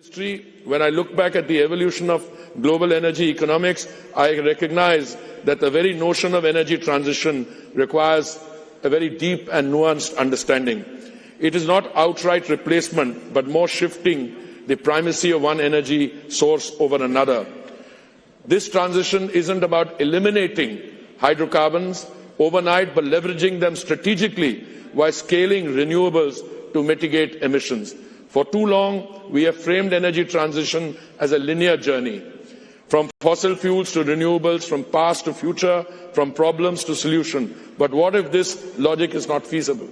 history, when I look back at the evolution of global energy economics, I recognize that the very notion of energy transition requires a very deep and nuanced understanding. It is not outright replacement, but more shifting the primacy of one energy source over another. This transition isn't about eliminating hydrocarbons overnight, but leveraging them strategically while scaling renewables to mitigate emissions. For too long, we have framed energy transition as a linear journey, from fossil fuels to renewables, from past to future, from problems to solution. But what if this logic is not feasible?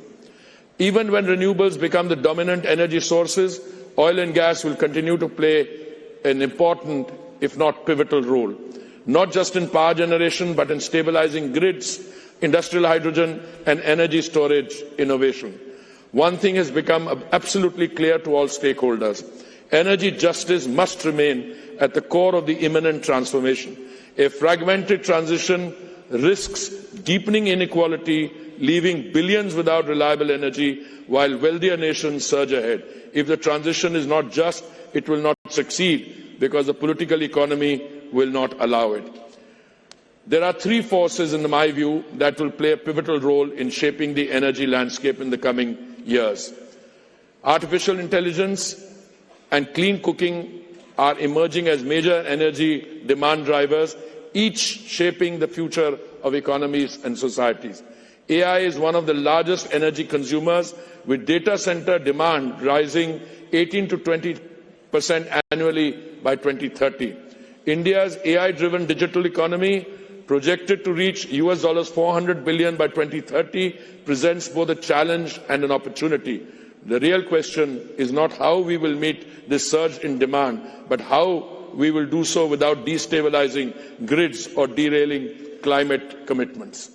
Even when renewables become the dominant energy sources, oil and gas will continue to play an important, if not pivotal role, not just in power generation, but in stabilizing grids, industrial hydrogen, and energy storage innovation. One thing has become absolutely clear to all stakeholders. Energy justice must remain at the core of the imminent transformation. A fragmented transition risks deepening inequality, leaving billions without reliable energy, while wealthier nations surge ahead. If the transition is not just, it will not succeed, because the political economy will not allow it. There are three forces, in my view, that will play a pivotal role in shaping the energy landscape in the coming years. Artificial intelligence and clean cooking are emerging as major energy demand drivers, each shaping the future of economies and societies. AI is one of the largest energy consumers, with data center demand rising 18 to 20% annually by 2030. India's AI-driven digital economy, projected to reach US $400 billion by 2030, presents both a challenge and an opportunity. The real question is not how we will meet this surge in demand, but how we will do so without destabilizing grids or derailing climate commitments.